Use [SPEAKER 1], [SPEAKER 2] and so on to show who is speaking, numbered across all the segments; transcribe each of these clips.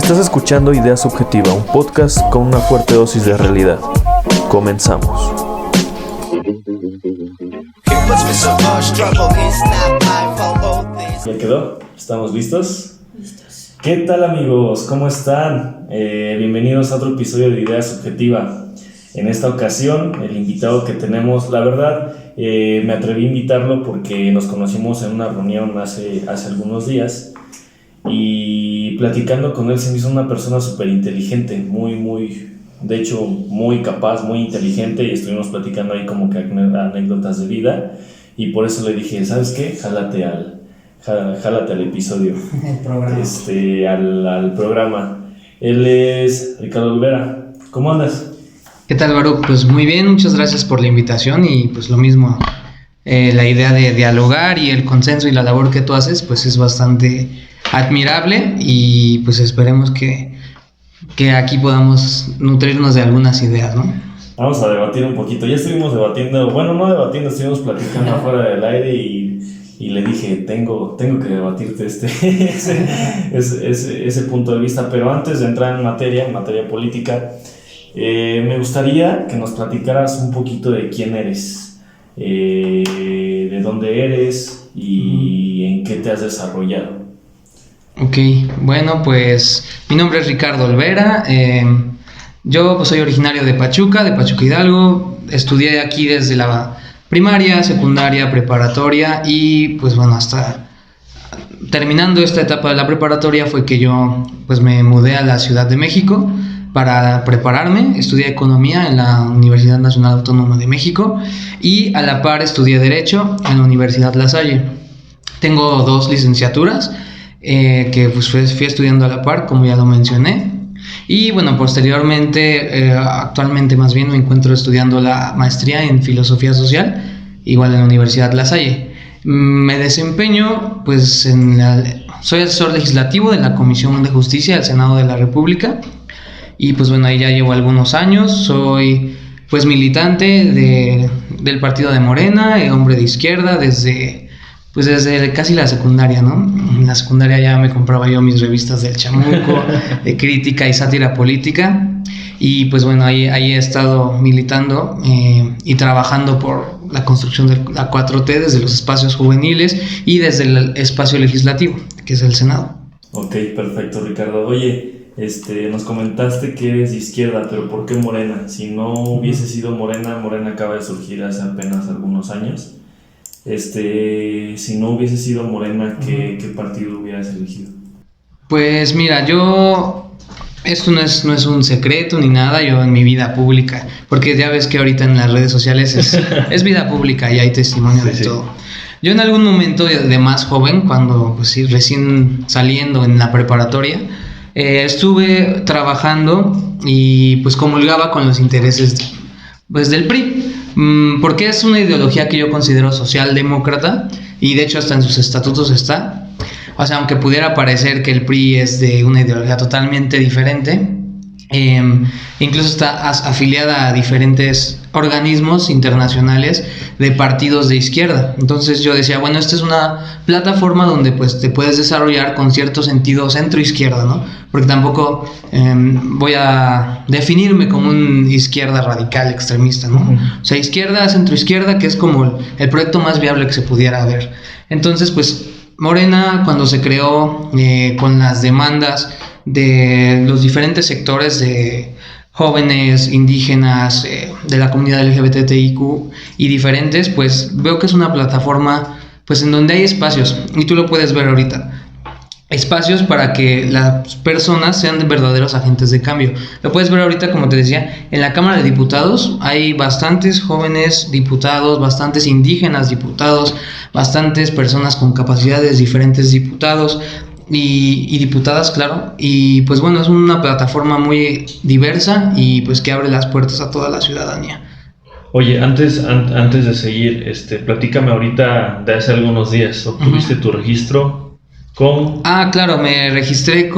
[SPEAKER 1] Estás escuchando Idea Subjetiva, un podcast con una fuerte dosis de realidad. Comenzamos. ¿Ya quedó? ¿Estamos listos?
[SPEAKER 2] Listos.
[SPEAKER 1] ¿Qué tal, amigos? ¿Cómo están? Bienvenidos a otro episodio de Idea Subjetiva. En esta ocasión, el invitado que tenemos, la verdad, me atreví a invitarlo porque nos conocimos en una reunión hace algunos días y platicando con él se me hizo una persona súper inteligente, de hecho, muy capaz, muy inteligente, y estuvimos platicando ahí como que anécdotas de vida, y por eso le dije, ¿sabes qué? Jálate al episodio,
[SPEAKER 2] El programa.
[SPEAKER 1] al programa. Él es Ricardo Olvera. ¿Cómo andas?
[SPEAKER 3] ¿Qué tal, Baruch? Pues muy bien, muchas gracias por la invitación y pues lo mismo, la idea de dialogar y el consenso y la labor que tú haces pues es bastante admirable y pues esperemos que aquí podamos nutrirnos de algunas ideas, ¿no?
[SPEAKER 1] Vamos a debatir un poquito. Ya estuvimos debatiendo, bueno, no debatiendo, estuvimos platicando afuera del aire y le dije, tengo que debatirte ese punto de vista, pero antes de entrar en materia política, me gustaría que nos platicaras un poquito de quién eres, de dónde eres y en qué te has desarrollado.
[SPEAKER 3] Ok, bueno, pues mi nombre es Ricardo Olvera, yo pues, soy originario de Pachuca Hidalgo, estudié aquí desde la primaria, secundaria, preparatoria y pues bueno, hasta terminando esta etapa de la preparatoria fue que yo pues me mudé a la Ciudad de México para prepararme. Estudié Economía en la Universidad Nacional Autónoma de México y a la par estudié Derecho en la Universidad La Salle. Tengo 2 licenciaturas que pues fui estudiando a la par, como ya lo mencioné. Y bueno, posteriormente, actualmente más bien me encuentro estudiando la maestría en Filosofía Social, igual en la Universidad La Salle. Me desempeño pues soy asesor legislativo de la Comisión de Justicia del Senado de la República. Y pues bueno, ahí ya llevo algunos años, soy pues militante del partido de Morena, hombre de izquierda, desde casi la secundaria, ¿no? En la secundaria ya me compraba yo mis revistas del Chamuco, de crítica y sátira política, y pues bueno, ahí he estado militando y trabajando por la construcción de la 4T desde los espacios juveniles y desde el espacio legislativo, que es el Senado.
[SPEAKER 1] Ok, perfecto, Ricardo. Oye, nos comentaste que eres de izquierda, pero ¿por qué Morena? Si no hubiese sido Morena acaba de surgir hace apenas algunos años. Si no hubiese sido Morena, ¿qué partido hubieras elegido?
[SPEAKER 3] Pues mira, esto no es un secreto ni nada, yo en mi vida pública, porque ya ves que ahorita en las redes sociales es vida pública y hay testimonio de todo. Yo en algún momento de más joven, cuando pues sí, recién saliendo en la preparatoria, estuve trabajando y pues comulgaba con los intereses pues del PRI, porque es una ideología que yo considero socialdemócrata y de hecho hasta en sus estatutos está. O sea, aunque pudiera parecer que el PRI es de una ideología totalmente diferente, incluso está afiliada a diferentes organismos internacionales de partidos de izquierda. Entonces yo decía, bueno, esta es una plataforma donde pues te puedes desarrollar con cierto sentido centro-izquierda, ¿no? Porque tampoco voy a definirme como un izquierda radical extremista, ¿no? O sea, izquierda, centro-izquierda, que es como el proyecto más viable que se pudiera ver. Entonces, pues Morena, cuando se creó con las demandas de los diferentes sectores de jóvenes, indígenas, de la comunidad LGBTIQ y diferentes, pues veo que es una plataforma pues en donde hay espacios, y tú lo puedes ver ahorita, espacios para que las personas sean verdaderos agentes de cambio. Lo puedes ver ahorita, como te decía, en la Cámara de Diputados hay bastantes jóvenes diputados, bastantes indígenas diputados, bastantes personas con capacidades diferentes diputados y diputadas, claro, y pues bueno, es una plataforma muy diversa y pues que abre las puertas a toda la ciudadanía.
[SPEAKER 4] Oye, antes de seguir, platícame ahorita de hace algunos días, ¿obtuviste tu registro con...?
[SPEAKER 3] Claro, me registré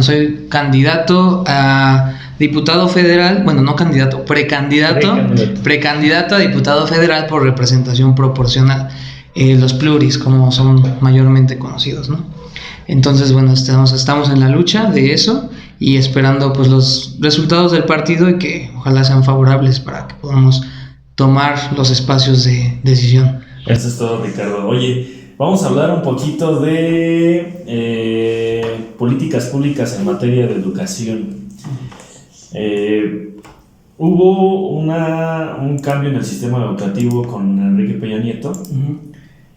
[SPEAKER 3] soy candidato a diputado federal, bueno, no candidato, precandidato a diputado federal por representación proporcional, los pluris, como son mayormente conocidos, ¿no? Entonces, bueno, estamos en la lucha de eso y esperando pues los resultados del partido y que ojalá sean favorables para que podamos tomar los espacios de decisión.
[SPEAKER 1] Eso es todo, Ricardo. Oye, vamos a hablar un poquito de políticas públicas en materia de educación. Hubo un cambio en el sistema educativo con Enrique Peña Nieto,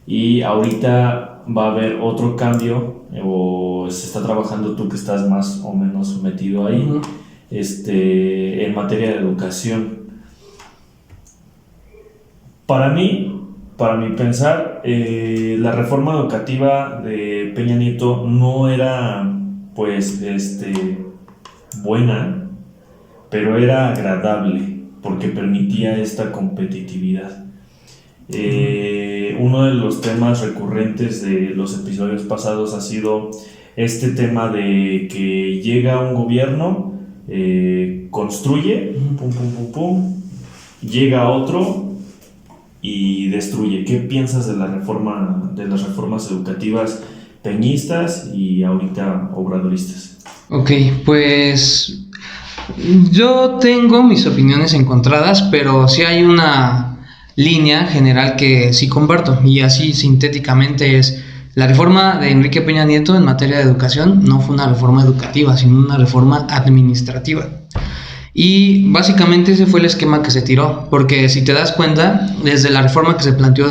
[SPEAKER 1] y ahorita va a haber otro cambio, o se está trabajando, tú que estás más o menos metido ahí, en materia de educación. Para mi pensar, la reforma educativa de Peña Nieto no era pues buena, pero era agradable porque permitía esta competitividad. Uno de los temas recurrentes de los episodios pasados ha sido este tema de que llega un gobierno, construye, pum, pum, pum, pum, llega otro y destruye. ¿Qué piensas de las reformas educativas peñistas y ahorita obradoristas?
[SPEAKER 3] Ok, pues yo tengo mis opiniones encontradas, pero sí hay una línea general que sí comparto, y así sintéticamente es: la reforma de Enrique Peña Nieto en materia de educación no fue una reforma educativa, sino una reforma administrativa. Y básicamente ese fue el esquema que se tiró, porque si te das cuenta, desde la reforma que se planteó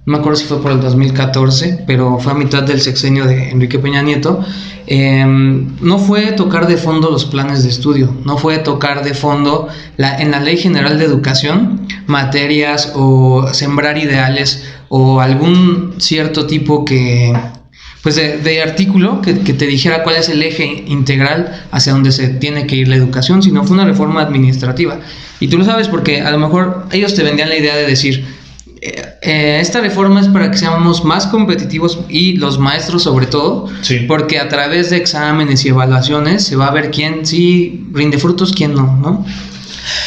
[SPEAKER 3] no me acuerdo si fue por el 2014, pero fue a mitad del sexenio de Enrique Peña Nieto, no fue tocar de fondo los planes de estudio, no fue tocar de fondo en la Ley General de Educación materias o sembrar ideales o algún cierto tipo pues de artículo que te dijera cuál es el eje integral hacia donde se tiene que ir la educación, sino fue una reforma administrativa. Y tú lo sabes porque a lo mejor ellos te vendían la idea de decir: esta reforma es para que seamos más competitivos, y los maestros sobre todo, sí, porque a través de exámenes y evaluaciones se va a ver quién sí rinde frutos, quién no, ¿no?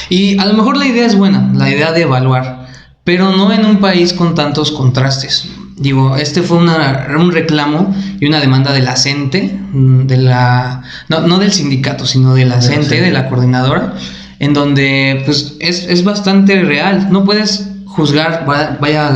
[SPEAKER 3] Y a lo mejor la idea es buena, la idea de evaluar, pero no en un país con tantos contrastes. Digo, fue un reclamo y una demanda de la CENTE, no del sindicato, sino de la CENTE, de la coordinadora, en donde pues es bastante real. No puedes juzgar, vaya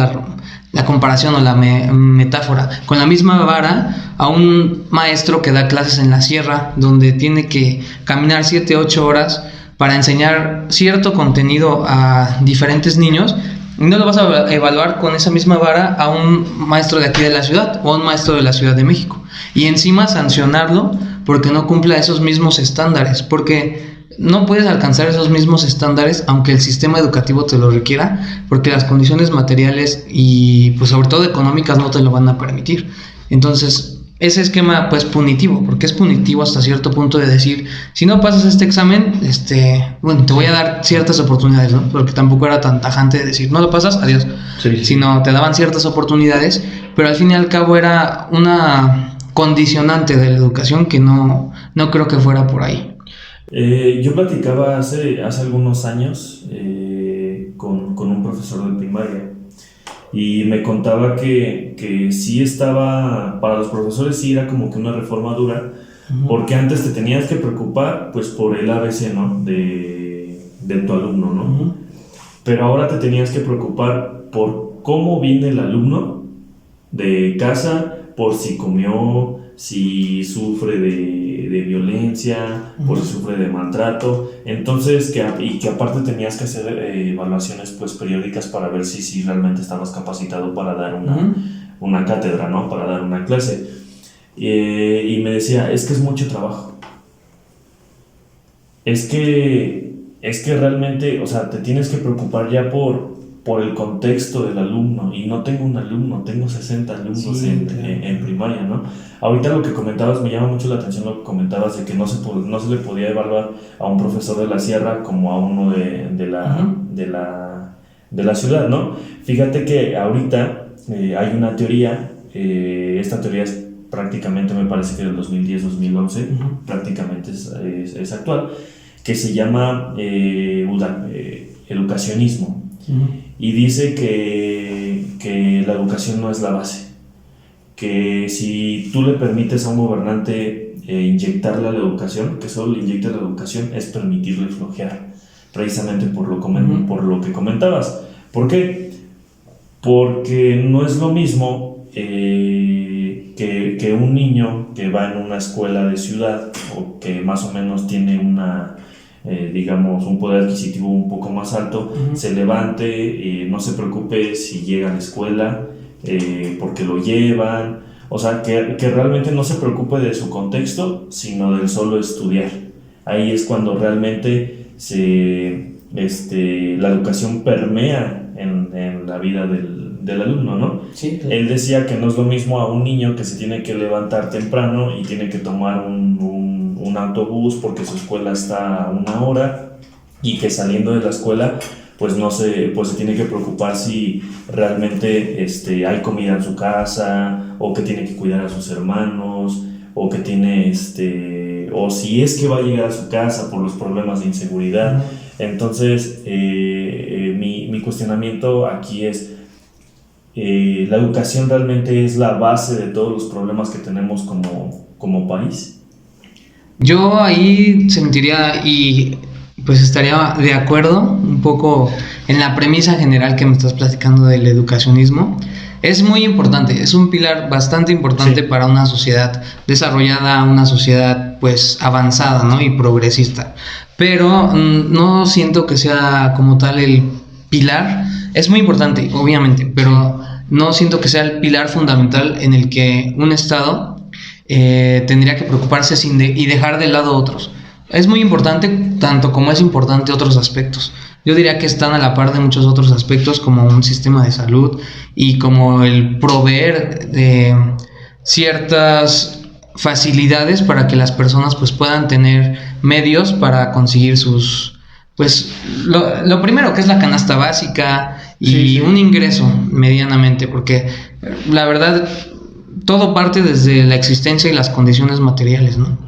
[SPEAKER 3] la comparación o la metáfora, con la misma vara a un maestro que da clases en la sierra, donde tiene que caminar 7-8 horas para enseñar cierto contenido a diferentes niños. No lo vas a evaluar con esa misma vara a un maestro de aquí de la ciudad o a un maestro de la Ciudad de México, y encima sancionarlo porque no cumpla esos mismos estándares, porque no puedes alcanzar esos mismos estándares aunque el sistema educativo te lo requiera, porque las condiciones materiales y pues sobre todo económicas no te lo van a permitir. Entonces ese esquema pues punitivo, porque es punitivo hasta cierto punto, de decir: si no pasas este examen, bueno, te voy a dar ciertas oportunidades, ¿no? Porque tampoco era tan tajante de decir: no lo pasas, adiós. Sí. Sino te daban ciertas oportunidades, pero al fin y al cabo era una condicionante de la educación que no creo que fuera por ahí.
[SPEAKER 1] Yo platicaba hace algunos años con un profesor de primaria, y me contaba que sí estaba, para los profesores sí era como que una reforma dura, porque antes te tenías que preocupar pues por el ABC, ¿no? de tu alumno, ¿no? Pero ahora te tenías que preocupar por cómo viene el alumno de casa, por si comió, si sufre de violencia, por si sufre de maltrato. Entonces, que aparte tenías que hacer evaluaciones pues periódicas para ver si realmente estabas capacitado para dar una cátedra, ¿no? Para dar una clase. Y me decía: es que es mucho trabajo. Es que realmente, o sea, te tienes que preocupar ya por el contexto del alumno, y no tengo un alumno, tengo 60 alumnos en primaria, ¿no? Ahorita lo que comentabas, me llama mucho la atención lo que comentabas de que no se le podía evaluar a un profesor de la sierra como a uno de la ciudad, ¿no? Fíjate que ahorita hay una teoría, esta teoría es prácticamente, me parece que del 2010-2011, prácticamente es actual, que se llama educacionismo. Y dice que la educación no es la base, que si tú le permites a un gobernante inyectarle a la educación, que solo le inyecte la educación, es permitirle flojear, precisamente por lo que comentabas. ¿Por qué? Porque no es lo mismo que un niño que va en una escuela de ciudad o que más o menos tiene digamos, un poder adquisitivo un poco más alto, se levante, no se preocupe si llega a la escuela, porque lo llevan, o sea, que realmente no se preocupe de su contexto, sino del solo estudiar. Ahí es cuando realmente la educación permea en la vida del alumno, ¿no?
[SPEAKER 3] Sí, claro.
[SPEAKER 1] Él decía que no es lo mismo a un niño que se tiene que levantar temprano y tiene que tomar un autobús porque su escuela está a 1 hora, y que saliendo de la escuela pues se tiene que preocupar si realmente hay comida en su casa, o que tiene que cuidar a sus hermanos, o que tiene o si es que va a llegar a su casa por los problemas de inseguridad. Entonces mi cuestionamiento aquí es, ¿la educación realmente es la base de todos los problemas que tenemos como país?
[SPEAKER 3] Yo ahí sentiría y pues estaría de acuerdo un poco en la premisa general que me estás platicando del educacionismo. Es muy importante, es un pilar bastante importante, sí, para una sociedad desarrollada, una sociedad pues avanzada, ¿no? Y progresista. Pero no siento que sea como tal el pilar. Es muy importante, obviamente, pero no siento que sea el pilar fundamental en el que un Estado tendría que preocuparse y dejar de lado otros. Es muy importante, tanto como es importante otros aspectos. Yo diría que están a la par de muchos otros aspectos, como un sistema de salud y como el proveer de ciertas facilidades para que las personas pues puedan tener medios para conseguir sus, pues lo primero, que es la canasta básica y un ingreso medianamente, porque la verdad todo parte desde la existencia y las condiciones materiales, ¿no?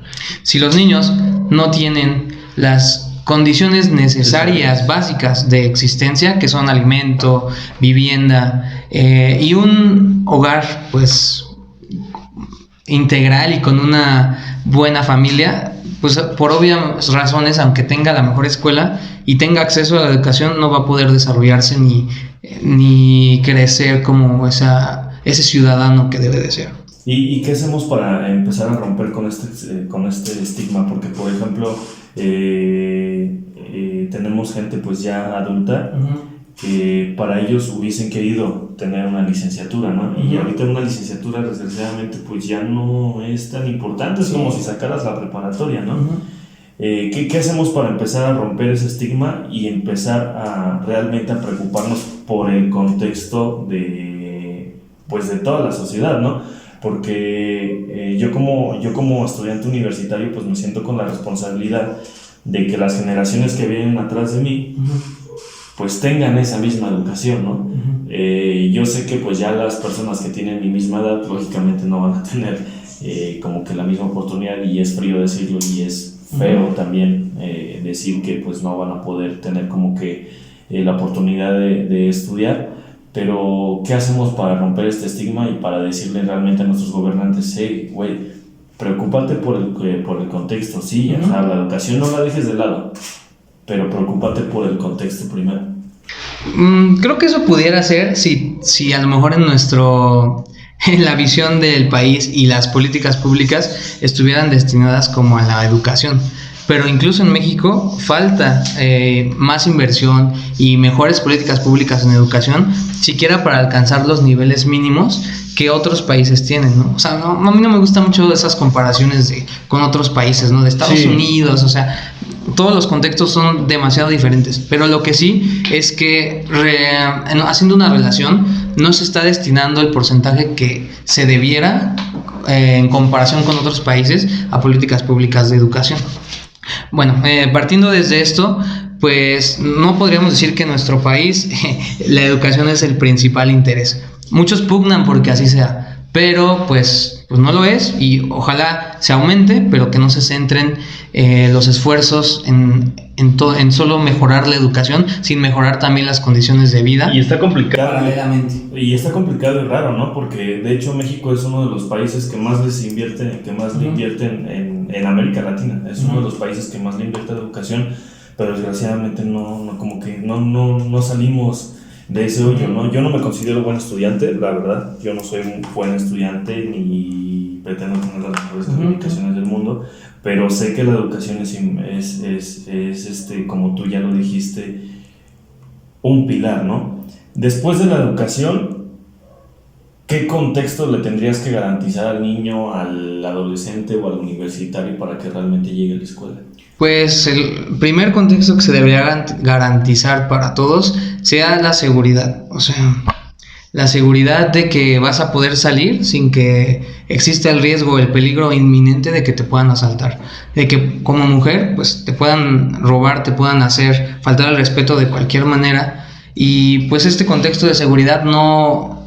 [SPEAKER 3] Si los niños no tienen las condiciones necesarias básicas de existencia, que son alimento, vivienda y un hogar pues integral y con una buena familia, pues por obvias razones, aunque tenga la mejor escuela y tenga acceso a la educación, no va a poder desarrollarse ni crecer como ese ciudadano que debe de ser.
[SPEAKER 1] ¿Y qué hacemos para empezar a romper con este estigma? Porque, por ejemplo, tenemos gente pues ya adulta, que para ellos hubiesen querido tener una licenciatura, ¿no? Y ahorita una licenciatura, desgraciadamente, pues ya no es tan importante, es como si sacaras la preparatoria, ¿no? ¿Qué hacemos para empezar a romper ese estigma y empezar a realmente a preocuparnos por el contexto de toda la sociedad, ¿no? Porque yo como estudiante universitario pues me siento con la responsabilidad de que las generaciones que vienen atrás de mí pues tengan esa misma educación, ¿no? Yo sé que pues ya las personas que tienen mi misma edad lógicamente no van a tener como que la misma oportunidad, y es frío decirlo y es feo también decir que pues no van a poder tener como que la oportunidad de estudiar. Pero, ¿qué hacemos para romper este estigma y para decirle realmente a nuestros gobernantes, hey, güey, preocúpate por el contexto, sí, o sea, la educación no la dejes de lado, pero preocúpate por el contexto primero?
[SPEAKER 3] Creo que eso pudiera ser si a lo mejor en la visión del país y las políticas públicas estuvieran destinadas como a la educación. Pero incluso en México falta más inversión y mejores políticas públicas en educación, siquiera para alcanzar los niveles mínimos que otros países tienen, ¿no? O sea, a mí no me gustan mucho esas comparaciones con otros países, ¿no? De Estados Unidos, o sea, todos los contextos son demasiado diferentes. Pero lo que sí es que haciendo una relación no se está destinando el porcentaje que se debiera en comparación con otros países a políticas públicas de educación. Bueno, partiendo desde esto, pues no podríamos decir que en nuestro país la educación es el principal interés. Muchos pugnan porque así sea, pero pues no lo es, y ojalá se aumente, pero que no se centren los esfuerzos en solo mejorar la educación, sin mejorar también las condiciones de vida.
[SPEAKER 4] Y está complicado.
[SPEAKER 3] Paralelamente.
[SPEAKER 1] Y está complicado y raro, ¿no? Porque de hecho México es uno de los países que más le invierten en América Latina. Es uno de los países que más le invierte a la educación, pero desgraciadamente no salimos de ese hoyo, ¿no? Yo no me considero buen estudiante, la verdad. Yo no soy un buen estudiante ni pretendo tener las mejores calificaciones del mundo, pero sé que la educación es como tú ya lo dijiste, un pilar, ¿no? Después de la educación, ¿qué contexto le tendrías que garantizar al niño, al adolescente o al universitario para que realmente llegue a la escuela?
[SPEAKER 3] Pues el primer contexto que se debería garantizar para todos sea la seguridad. O sea, la seguridad de que vas a poder salir sin que exista el riesgo, el peligro inminente de que te puedan asaltar, de que como mujer pues te puedan robar, te puedan hacer faltar al respeto de cualquier manera. Y pues este contexto de seguridad no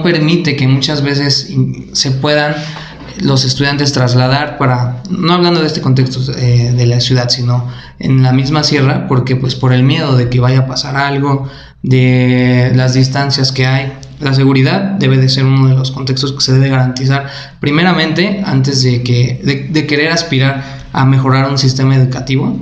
[SPEAKER 3] permite que muchas veces se puedan los estudiantes trasladar no hablando de este contexto de la ciudad, sino en la misma sierra, porque pues por el miedo de que vaya a pasar algo, de las distancias que hay, la seguridad debe de ser uno de los contextos que se debe garantizar primeramente antes de querer aspirar a mejorar un sistema educativo.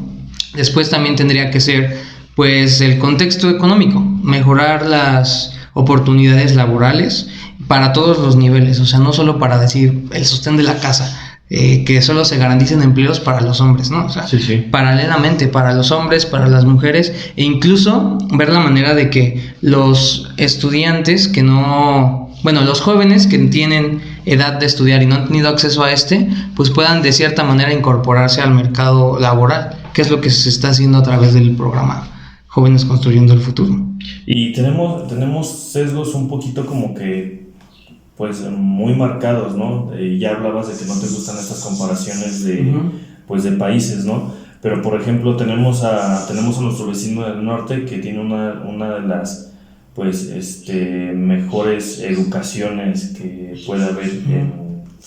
[SPEAKER 3] Después también tendría que ser pues el contexto económico, mejorar las oportunidades laborales para todos los niveles, o sea, no solo para decir el sostén de la casa, que solo se garanticen empleos para los hombres, ¿no? O sea, sí. Paralelamente para los hombres, para las mujeres, e incluso ver la manera de que los estudiantes los jóvenes que tienen edad de estudiar y no han tenido acceso a pues puedan de cierta manera incorporarse al mercado laboral, que es lo que se está haciendo a través del programa Jóvenes Construyendo el Futuro.
[SPEAKER 1] Y tenemos sesgos un poquito como que pues muy marcados, ¿no? Ya hablabas de que no te gustan estas comparaciones de países, ¿no? Pero por ejemplo tenemos a nuestro vecino del norte que tiene una de las mejores educaciones que puede haber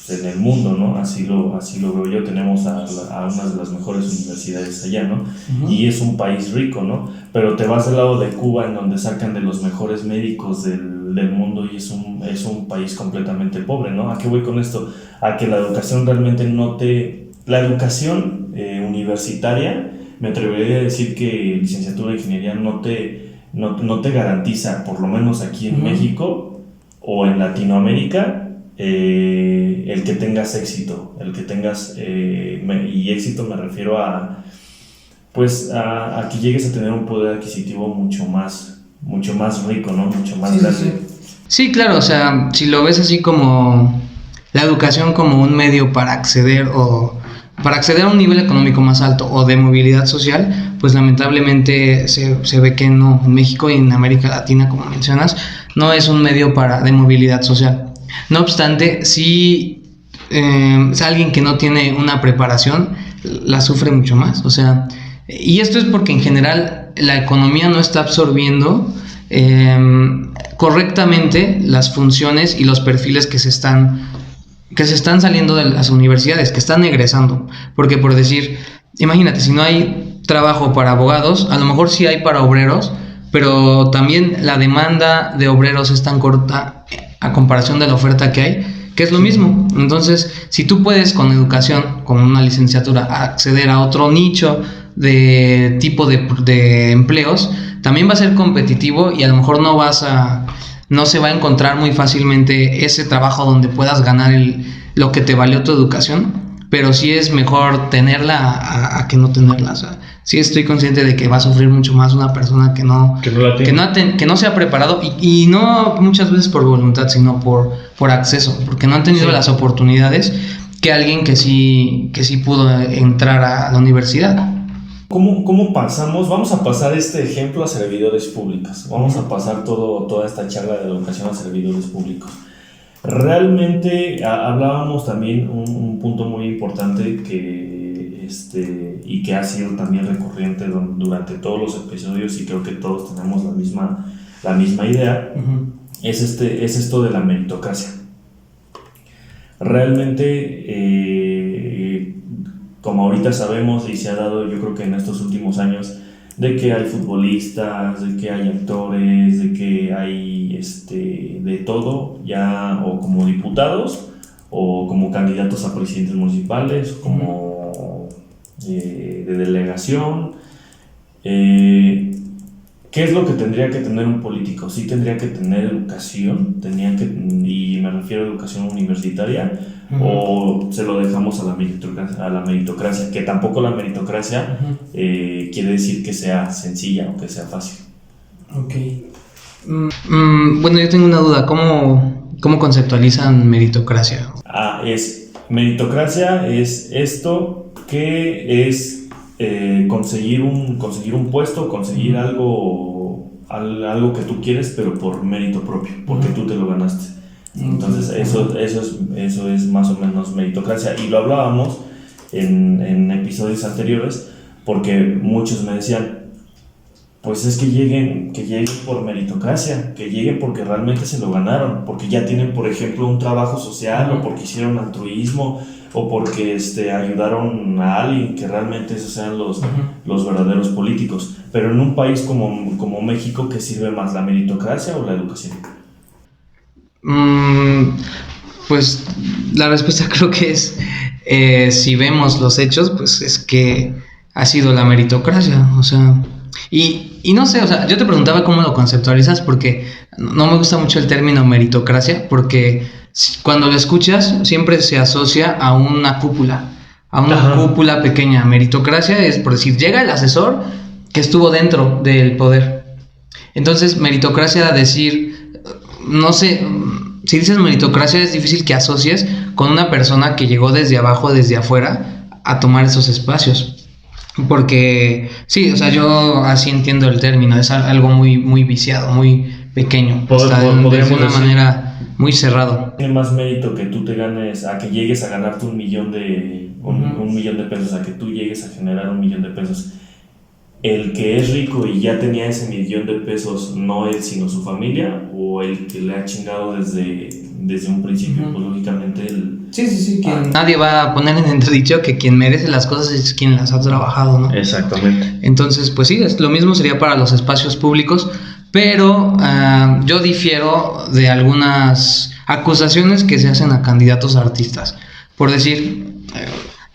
[SPEAKER 1] en el mundo, ¿no? Así lo veo yo. Tenemos a una de las mejores universidades allá, ¿no? Y es un país rico, ¿no? Pero te vas del lado de Cuba, en donde sacan de los mejores médicos del mundo, y es un país completamente pobre, ¿no? ¿A qué voy con esto? A que la educación realmente la educación universitaria, me atrevería a decir que licenciatura de ingeniería no te garantiza, por lo menos aquí en México o en Latinoamérica, el que tengas éxito, y éxito me refiero a que llegues a tener un poder adquisitivo mucho más rico, ¿no? Mucho más grande.
[SPEAKER 3] Sí, claro, o sea, si lo ves así como la educación como un medio para acceder a un nivel económico más alto o de movilidad social, pues lamentablemente se ve que no, en México y en América Latina, como mencionas, no es un medio de movilidad social. No obstante, si es alguien que no tiene una preparación, la sufre mucho más, o sea, y esto es porque en general la economía no está absorbiendo correctamente las funciones y los perfiles que se están saliendo de las universidades, que están egresando. Porque por decir, imagínate, si no hay trabajo para abogados, a lo mejor sí hay para obreros, pero también la demanda de obreros es tan corta a comparación de la oferta que hay, que es lo mismo. Entonces, si tú puedes con educación, con una licenciatura, acceder a otro nicho de tipo de empleos, también va a ser competitivo, y a lo mejor no se va a encontrar muy fácilmente ese trabajo donde puedas ganar lo que te valió tu educación, pero sí es mejor tenerla a que no tenerla. O sea, sí estoy consciente de que va a sufrir mucho más una persona que no se ha preparado, y no muchas veces por voluntad, sino por acceso, porque no han tenido las oportunidades que alguien que sí pudo entrar a la universidad.
[SPEAKER 1] ¿Cómo pasamos? Vamos a pasar este ejemplo a servidores públicos. Vamos a pasar toda esta charla de educación a servidores públicos. Realmente hablábamos también un punto muy importante y que ha sido también recurrente durante todos los episodios, y creo que todos tenemos la misma idea. Es esto de la meritocracia. realmente, como ahorita sabemos y se ha dado, yo creo que en estos últimos años, de que hay futbolistas, de que hay actores, de que hay de todo, ya o como diputados o como candidatos a presidentes municipales, como de delegación. ¿Qué es lo que tendría que tener un político? Sí tendría que tener educación, y me refiero a educación universitaria, o se lo dejamos a la meritocracia, que tampoco la meritocracia quiere decir que sea sencilla o que sea fácil.
[SPEAKER 3] Ok. Bueno, yo tengo una duda, ¿cómo conceptualizan meritocracia?
[SPEAKER 1] Meritocracia es esto que es conseguir un puesto, conseguir algo que tú quieres, pero por mérito propio, porque tú te lo ganaste. Entonces eso es más o menos meritocracia, y lo hablábamos en episodios anteriores, porque muchos me decían, pues es que lleguen por meritocracia, que lleguen porque realmente se lo ganaron, porque ya tienen, por ejemplo, un trabajo social, o porque hicieron altruismo, o porque ayudaron a alguien, que realmente esos sean los verdaderos políticos. Pero en un país como México, ¿qué sirve más, la meritocracia o la educación?
[SPEAKER 3] Pues la respuesta creo que es, si vemos los hechos, pues es que ha sido la meritocracia, o sea, y no sé, o sea, yo te preguntaba cómo lo conceptualizas, porque no me gusta mucho el término meritocracia, porque cuando lo escuchas siempre se asocia a una cúpula, cúpula pequeña. Meritocracia es, por decir, llega el asesor que estuvo dentro del poder. Entonces, meritocracia, decir, no sé, si dices meritocracia es difícil que asocies con una persona que llegó desde abajo, desde afuera, a tomar esos espacios. Porque sí, o sea, yo así entiendo el término, es algo muy, muy viciado, muy pequeño, de una manera muy cerrado.
[SPEAKER 1] Tiene más mérito que tú te ganes, a que llegues a ganarte un millón de pesos, a que tú llegues a generar $1 millón de pesos. El que es rico y ya tenía ese $1 millón de pesos, no él, sino su familia, o el que le ha chingado desde un principio, pues lógicamente él.
[SPEAKER 3] Sí. Nadie va a poner en entredicho que quien merece las cosas es quien las ha trabajado, ¿no?
[SPEAKER 1] Exactamente.
[SPEAKER 3] Entonces, pues sí, lo mismo sería para los espacios públicos, pero yo difiero de algunas acusaciones que se hacen a candidatos a artistas. Por decir,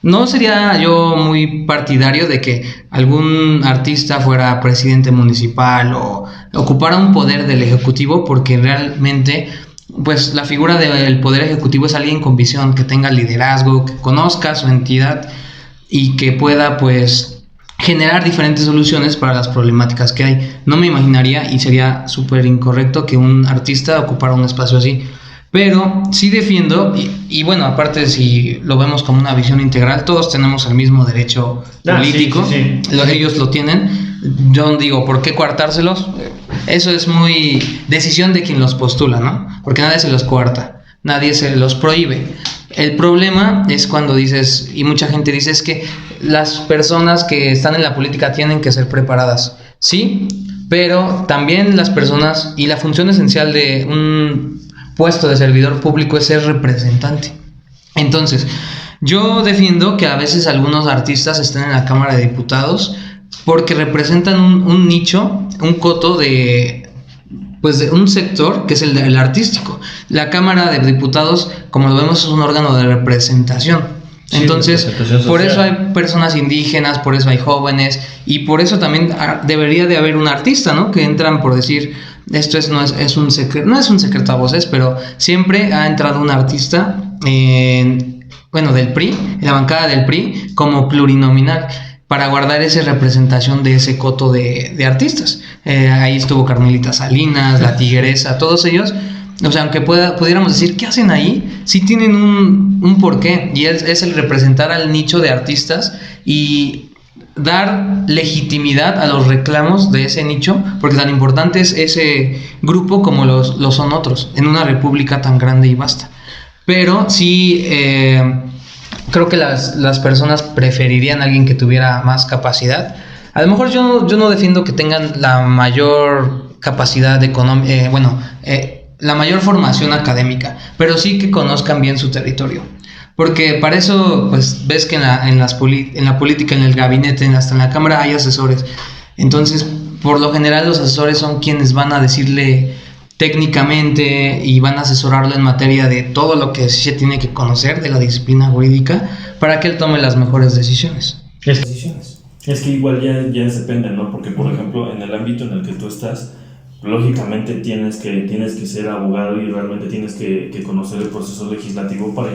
[SPEAKER 3] no sería yo muy partidario de que algún artista fuera presidente municipal o ocupara un poder del ejecutivo, porque realmente, pues la figura del poder ejecutivo es alguien con visión, que tenga liderazgo, que conozca su entidad y que pueda, pues, generar diferentes soluciones para las problemáticas que hay. No me imaginaría, y sería súper incorrecto, que un artista ocupara un espacio así. Pero sí defiendo, y bueno, aparte, si lo vemos como una visión integral, todos tenemos el mismo derecho político. Sí. Ellos lo tienen. Yo digo, ¿por qué coartárselos? Eso es muy decisión de quien los postula, ¿no? Porque nadie se los coarta, nadie se los prohíbe. El problema es cuando dices, y mucha gente dice, es que las personas que están en la política tienen que ser preparadas. Sí, pero también las personas, y la función esencial de un puesto de servidor público es ser representante. Entonces, yo defiendo que a veces algunos artistas estén en la Cámara de Diputados porque representan un nicho, un coto de un sector que es el artístico. La Cámara de Diputados, como lo vemos, es un órgano de representación. Sí, entonces, por eso hay personas indígenas, por eso hay jóvenes, y por eso también debería de haber un artista, ¿no? Que entran por decir, esto no es un secreto a voces, pero siempre ha entrado un artista del PRI, en la bancada del PRI, como plurinominal, para guardar esa representación de ese coto de artistas. Ahí estuvo Carmelita Salinas, La Tigresa, todos ellos. O sea, aunque pudiéramos decir, ¿qué hacen ahí? Sí tienen un porqué, y es el representar al nicho de artistas y dar legitimidad a los reclamos de ese nicho, porque tan importante es ese grupo como lo son otros, en una república tan grande y vasta. Pero sí, creo que las personas preferirían a alguien que tuviera más capacidad. A lo mejor yo no defiendo que tengan la mayor capacidad económica, la mayor formación académica, pero sí que conozcan bien su territorio. Porque para eso, pues, ves que en la política, en el gabinete, hasta en la Cámara hay asesores. Entonces, por lo general, los asesores son quienes van a decirle técnicamente y van a asesorarlo en materia de todo lo que se tiene que conocer de la disciplina jurídica para que él tome las mejores decisiones.
[SPEAKER 1] Es que igual ya depende, ¿no? Porque, por ejemplo, en el ámbito en el que tú estás, lógicamente tienes que ser abogado y realmente tienes que conocer el proceso legislativo para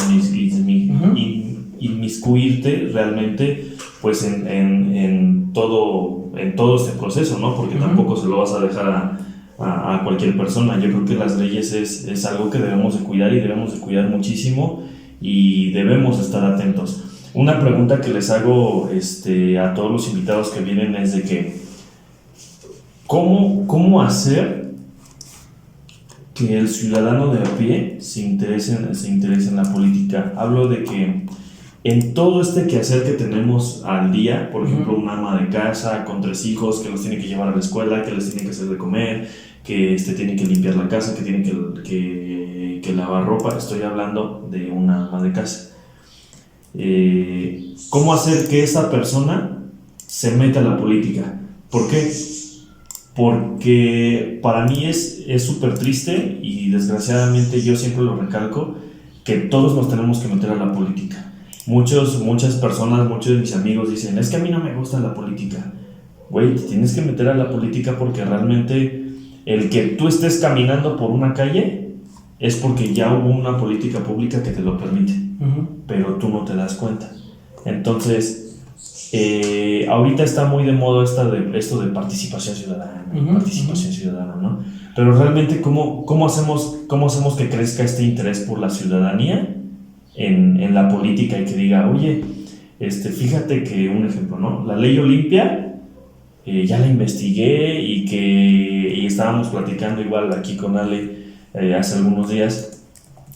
[SPEAKER 1] inmiscuirte realmente pues en todo este proceso, ¿no? Porque tampoco se lo vas a dejar a cualquier persona. Yo creo que las leyes es algo que debemos de cuidar y debemos de cuidar muchísimo y debemos estar atentos. Una pregunta que les hago a todos los invitados que vienen es de que ¿cómo hacer que el ciudadano de a pie se interese en la política? Hablo de que en todo este quehacer que tenemos al día, por ejemplo, una ama de casa con 3 hijos que los tiene que llevar a la escuela, que les tiene que hacer de comer, que tiene que limpiar la casa, que tiene que lavar ropa. Estoy hablando de una ama de casa. ¿Cómo hacer que esa persona se meta a la política? ¿Por qué? Porque para mí es súper triste y desgraciadamente yo siempre lo recalco, que todos nos tenemos que meter a la política. Muchas personas, muchos de mis amigos dicen, es que a mí no me gusta la política. Güey, te tienes que meter a la política porque realmente el que tú estés caminando por una calle es porque ya hubo una política pública que te lo permite, pero tú no te das cuenta. Entonces, ahorita está muy de moda esto de participación ciudadana, ¿no? Pero realmente, ¿cómo hacemos que crezca este interés por la ciudadanía en la política y que diga, oye, fíjate que un ejemplo, ¿no? La ley Olimpia, ya la investigué y estábamos platicando igual aquí con Ale hace algunos días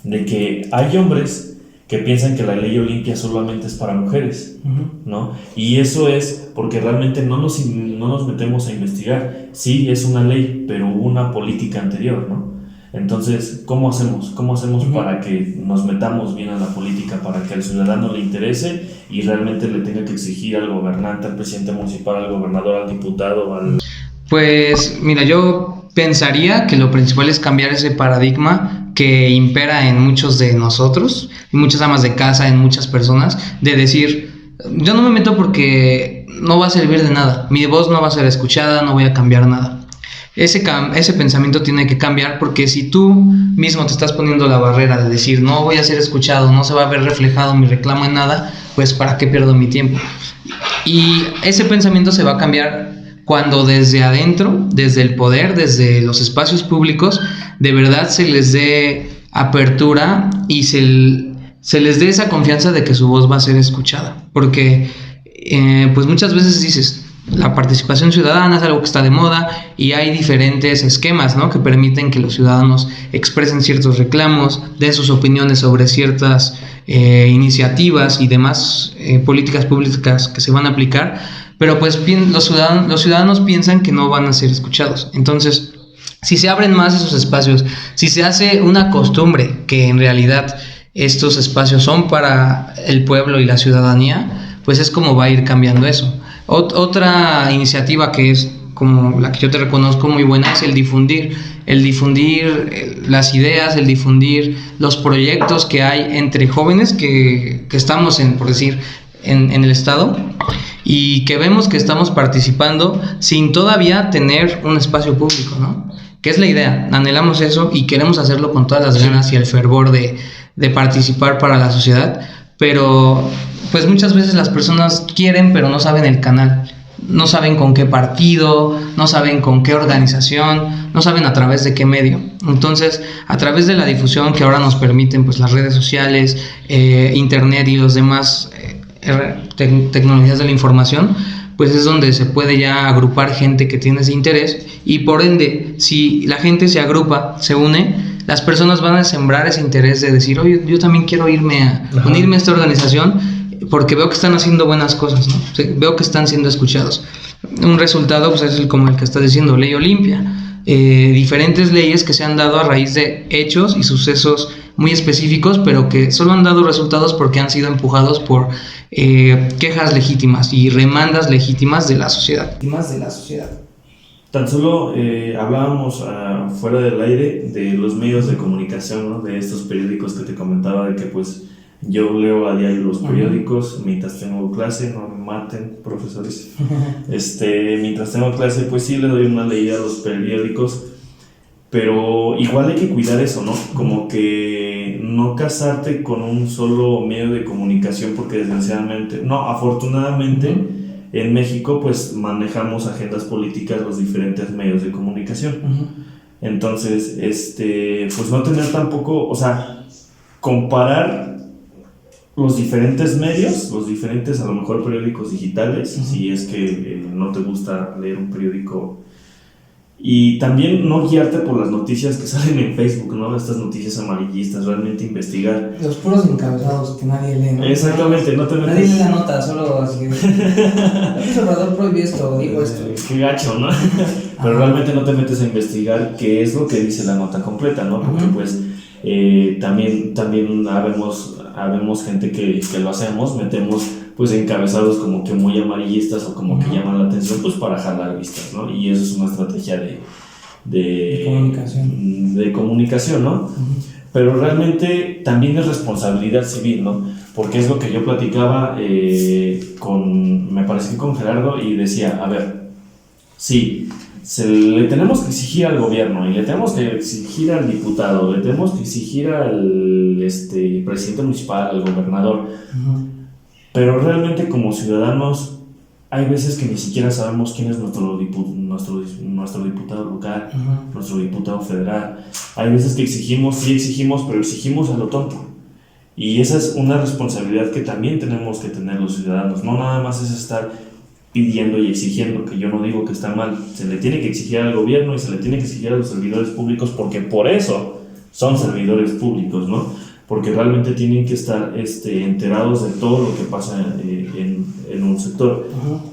[SPEAKER 1] de que hay hombres que piensan que la ley Olimpia solamente es para mujeres, ¿no? Y eso es porque realmente no nos metemos a investigar. Sí, es una ley, pero hubo una política anterior, ¿no? Entonces, ¿cómo hacemos para que nos metamos bien a la política, para que al ciudadano le interese y realmente le tenga que exigir al gobernante, al presidente municipal, al gobernador, al diputado,
[SPEAKER 3] Pues, mira, yo pensaría que lo principal es cambiar ese paradigma que impera en muchos de nosotros, en muchas amas de casa, en muchas personas, de decir, yo no me meto porque no va a servir de nada, mi voz no va a ser escuchada, no voy a cambiar nada. Ese pensamiento tiene que cambiar, porque si tú mismo te estás poniendo la barrera de decir no voy a ser escuchado, no se va a ver reflejado mi reclamo en nada, pues ¿para qué pierdo mi tiempo? Y ese pensamiento se va a cambiar cuando desde adentro, desde el poder, desde los espacios públicos, de verdad se les dé apertura y se les dé esa confianza de que su voz va a ser escuchada. Porque pues muchas veces dices, la participación ciudadana es algo que está de moda y hay diferentes esquemas, ¿no?, que permiten que los ciudadanos expresen ciertos reclamos, den sus opiniones sobre ciertas iniciativas y demás políticas públicas que se van a aplicar, pero pues los ciudadanos piensan que no van a ser escuchados. Entonces, si se abren más esos espacios, si se hace una costumbre que en realidad estos espacios son para el pueblo y la ciudadanía, pues es como va a ir cambiando eso. Otra iniciativa que es como la que yo te reconozco muy buena es el difundir las ideas, el difundir los proyectos que hay entre jóvenes que estamos por decir en el estado y que vemos que estamos participando sin todavía tener un espacio público, ¿no? Que es la idea, anhelamos eso y queremos hacerlo con todas las ganas y el fervor de participar para la sociedad, pero pues muchas veces las personas quieren pero no saben el canal, no saben con qué partido, no saben con qué organización, no saben a través de qué medio. Entonces, a través de la difusión que ahora nos permiten pues las redes sociales, internet y los demás tecnologías de la información, pues es donde se puede ya agrupar gente que tiene ese interés y por ende, si la gente se agrupa, se une, las personas van a sembrar ese interés de decir, oye, yo también quiero unirme a esta organización porque veo que están haciendo buenas cosas, ¿no? Veo que están siendo escuchados. Un resultado pues es como el que estás diciendo, Ley Olimpia. diferentes leyes que se han dado a raíz de hechos y sucesos muy específicos, pero que solo han dado resultados porque han sido empujados por quejas legítimas y demandas legítimas de la sociedad.
[SPEAKER 1] Tan solo hablábamos fuera del aire de los medios de comunicación, ¿no? De estos periódicos que te comentaba, de que pues yo leo a diario los periódicos mientras tengo clase, no me maten, profesores. Mientras tengo clase, pues sí le doy una leída a los periódicos, pero igual hay que cuidar eso, ¿no? Como que no casarte con un solo medio de comunicación, porque desgraciadamente, no, afortunadamente, en México pues manejamos agendas políticas los diferentes medios de comunicación. Entonces, pues no tener tampoco, o sea, comparar los diferentes medios, los diferentes a lo mejor periódicos digitales, si es que no te gusta leer un periódico, y también no guiarte por las noticias que salen en Facebook, ¿no? Estas noticias amarillistas, realmente investigar.
[SPEAKER 2] Los puros encabezados que nadie lee, ¿no?
[SPEAKER 1] Exactamente, no te metes.
[SPEAKER 2] Nadie lee la nota, solo así. El Salvador prohibió esto, dijo esto.
[SPEAKER 1] Qué gacho, ¿no? Pero realmente no te metes a investigar qué es lo que dice la nota completa, ¿no? Porque pues también habemos gente que lo hacemos, metemos pues encabezados como que muy amarillistas o como que llaman la atención pues para jalar vistas, ¿no? Y eso es una estrategia de comunicación, ¿no? Pero realmente también es responsabilidad civil, ¿no? Porque es lo que yo platicaba me parece que con Gerardo, y decía, a ver, sí, le tenemos que exigir al gobierno y le tenemos que exigir al diputado, le tenemos que exigir al presidente municipal, al gobernador, pero realmente como ciudadanos hay veces que ni siquiera sabemos quién es nuestro diputado local, nuestro diputado federal. Hay veces que exigimos, pero exigimos a lo tonto. Y esa es una responsabilidad que también tenemos que tener los ciudadanos. No nada más es estar pidiendo y exigiendo, que yo no digo que está mal. Se le tiene que exigir al gobierno y se le tiene que exigir a los servidores públicos, porque por eso son servidores públicos, ¿no? Porque realmente tienen que estar enterados de todo lo que pasa en un sector.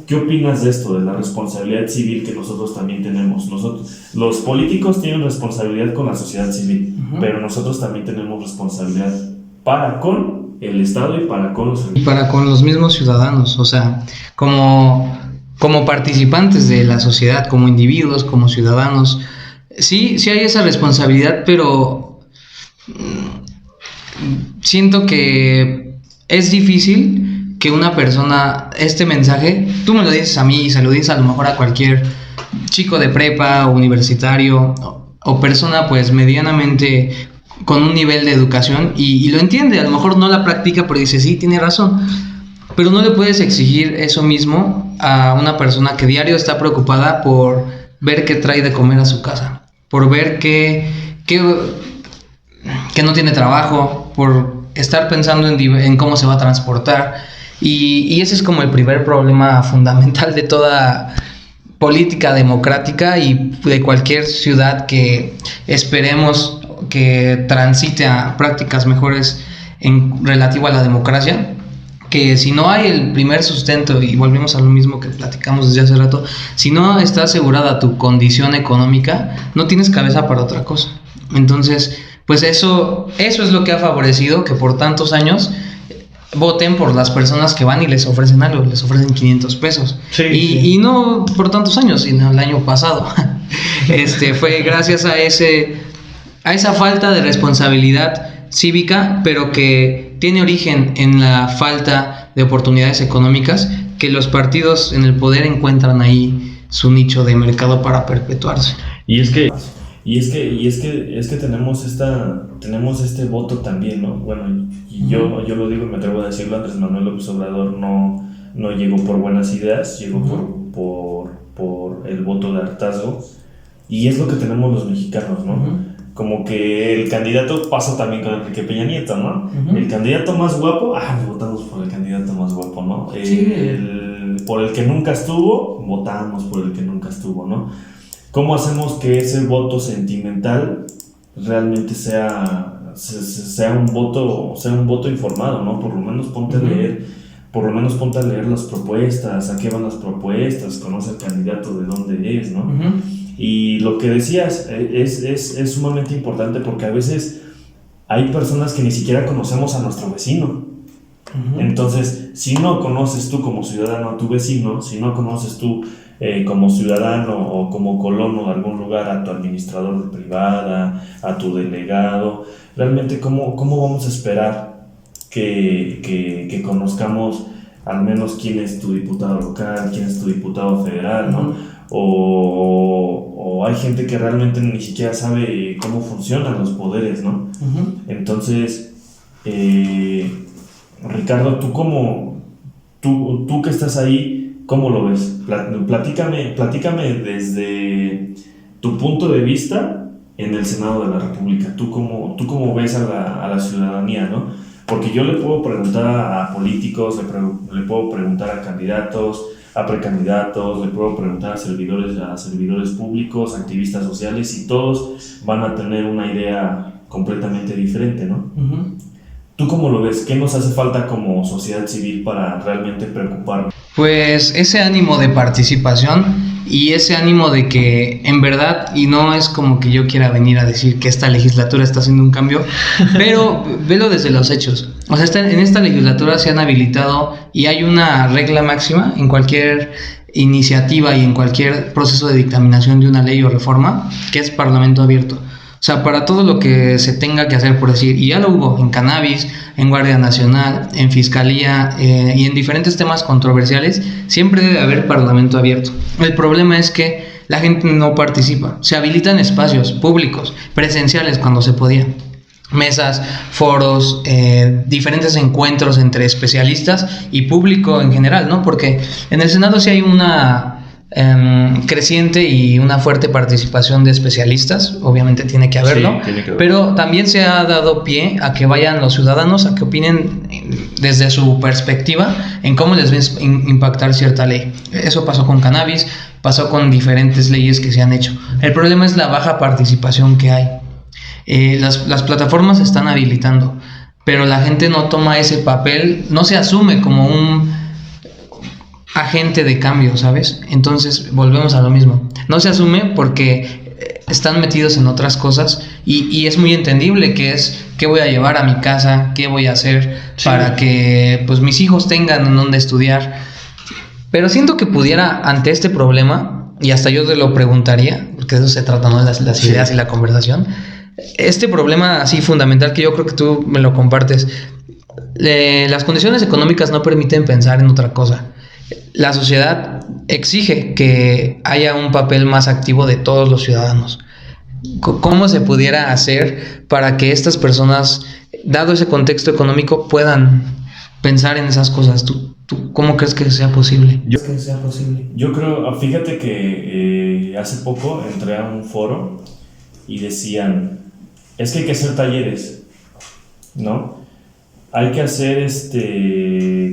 [SPEAKER 1] ¿Qué opinas de esto, de la responsabilidad civil que nosotros también tenemos? Los políticos tienen responsabilidad con la sociedad civil, pero nosotros también tenemos responsabilidad para con el Estado y para con
[SPEAKER 3] los mismos ciudadanos, o sea, como participantes de la sociedad, como individuos, como ciudadanos. Sí hay esa responsabilidad, pero siento que es difícil que una persona, este mensaje, tú me lo dices a mí y se lo dices a lo mejor a cualquier chico de prepa o universitario o persona pues medianamente con un nivel de educación y lo entiende, a lo mejor no la practica pero dice sí, tiene razón, pero no le puedes exigir eso mismo a una persona que diario está preocupada por ver qué trae de comer a su casa, por ver que no tiene trabajo, por estar pensando en cómo se va a transportar, y ese es como el primer problema fundamental de toda política democrática y de cualquier ciudad que esperemos que transite a prácticas mejores en relativo a la democracia, que si no hay el primer sustento, y volvemos a lo mismo que platicamos desde hace rato, si no está asegurada tu condición económica, no tienes cabeza para otra cosa. Entonces pues eso es lo que ha favorecido que por tantos años voten por las personas que van y les ofrecen algo, les ofrecen 500 pesos. Y no por tantos años, sino el año pasado. Fue gracias a esa falta de responsabilidad cívica, pero que tiene origen en la falta de oportunidades económicas, que los partidos en el poder encuentran ahí su nicho de mercado para perpetuarse.
[SPEAKER 1] Y es que tenemos este voto también, ¿no? Bueno, y yo lo digo y me atrevo a decirlo, Andrés Manuel López Obrador no llegó por buenas ideas, llegó por el voto de hartazgo, y es lo que tenemos los mexicanos, ¿no? Como que el candidato pasa también con Enrique Peña Nieto, ¿no? El candidato más guapo, votamos por el candidato más guapo, ¿no? Por el que nunca estuvo, votamos por el que nunca estuvo, ¿no? ¿Cómo hacemos que ese voto sentimental realmente sea un voto informado, ¿no? Por lo menos ponte a leer las propuestas, a qué van las propuestas, conoce al candidato de dónde es, ¿no? Y lo que decías es sumamente importante porque a veces hay personas que ni siquiera conocemos a nuestro vecino. Entonces, si no conoces tú como ciudadano a tu vecino, si no conoces tú como ciudadano o como colono de algún lugar a tu administrador de privada, a tu delegado, realmente ¿cómo vamos a esperar que conozcamos al menos quién es tu diputado local, quién es tu diputado federal, ¿no? O hay gente que realmente ni siquiera sabe cómo funcionan los poderes, ¿no? Entonces, Ricardo, tú que estás ahí, ¿cómo lo ves? Platícame desde tu punto de vista en el Senado de la República. ¿Tú cómo ves a la ciudadanía, no? Porque yo le puedo preguntar a políticos, le puedo preguntar a candidatos, a precandidatos, le puedo preguntar a servidores públicos, activistas sociales, y todos van a tener una idea completamente diferente, ¿no? ¿Tú cómo lo ves? ¿Qué nos hace falta como sociedad civil para realmente preocuparnos?
[SPEAKER 3] Pues ese ánimo de participación y ese ánimo de que en verdad, y no es como que yo quiera venir a decir que esta legislatura está haciendo un cambio, pero velo desde los hechos. O sea, en esta legislatura se han habilitado y hay una regla máxima en cualquier iniciativa y en cualquier proceso de dictaminación de una ley o reforma, que es parlamento abierto. O sea, para todo lo que se tenga que hacer, por decir, y ya lo hubo en cannabis, en Guardia Nacional, en Fiscalía y en diferentes temas controversiales, siempre debe haber parlamento abierto. El problema es que la gente no participa. Se habilitan espacios públicos, presenciales cuando se podía. Mesas, foros, diferentes encuentros entre especialistas y público en general, ¿no? Porque en el Senado sí hay una creciente y una fuerte participación de especialistas, obviamente tiene que haberlo,
[SPEAKER 4] Sí, tiene que haber.
[SPEAKER 3] pero también se ha dado pie a que vayan los ciudadanos a que opinen desde su perspectiva en cómo les va a impactar cierta ley. Eso pasó con cannabis, pasó con diferentes leyes que se han hecho. El problema es la baja participación que hay. Las plataformas se están habilitando, pero la gente no toma ese papel, no se asume como un agente de cambio, ¿sabes? Entonces volvemos a lo mismo. No se asume porque están metidos en otras cosas y es muy entendible que es qué voy a llevar a mi casa, qué voy a hacer para que pues mis hijos tengan en dónde estudiar. Pero siento que pudiera, ante este problema, y hasta yo te lo preguntaría, porque de eso se trata, ¿no? Las ideas y la conversación. Este problema así fundamental que yo creo que tú me lo compartes, las condiciones económicas no permiten pensar en otra cosa. La sociedad exige que haya un papel más activo de todos los ciudadanos. ¿Cómo se pudiera hacer para que estas personas, dado ese contexto económico, puedan pensar en esas cosas? ¿Tú cómo crees que sea posible?
[SPEAKER 1] Yo creo, fíjate que hace poco entré a un foro y decían, es que hay que hacer talleres, ¿no? Hay que hacer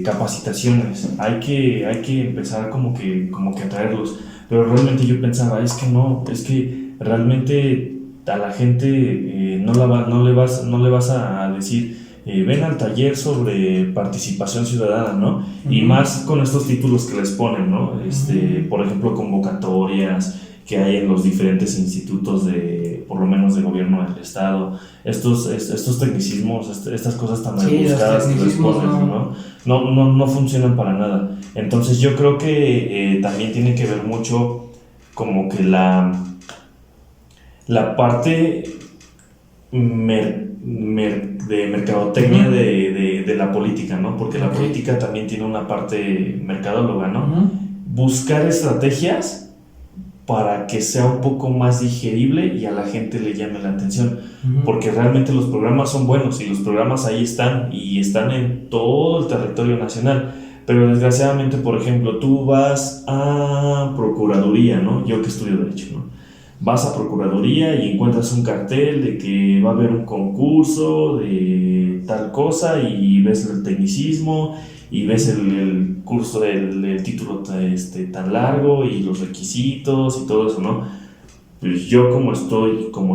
[SPEAKER 1] capacitaciones, hay que empezar como que a traerlos, pero realmente yo pensaba, es que realmente a la gente no le vas a decir, ven al taller sobre participación ciudadana, ¿no? Y más con estos títulos que les ponen, ¿no? Por ejemplo, convocatorias que hay en los diferentes institutos por lo menos de gobierno del estado, estos tecnicismos, estas cosas tan rebuscadas que les ponen, no funcionan para nada. Entonces yo creo que también tiene que ver mucho como que la parte de mercadotecnia de la política, ¿no? Porque la política también tiene una parte mercadóloga, ¿no? Buscar estrategias para que sea un poco más digerible y a la gente le llame la atención, porque realmente los programas son buenos y los programas ahí están y están en todo el territorio nacional, pero desgraciadamente, por ejemplo, tú vas a Procuraduría, ¿no? Yo que estudio Derecho, ¿no? Vas a Procuraduría y encuentras un cartel de que va a haber un concurso de tal cosa y ves el tecnicismo y ves el curso del título tan largo y los requisitos y todo eso, ¿no? Pues yo como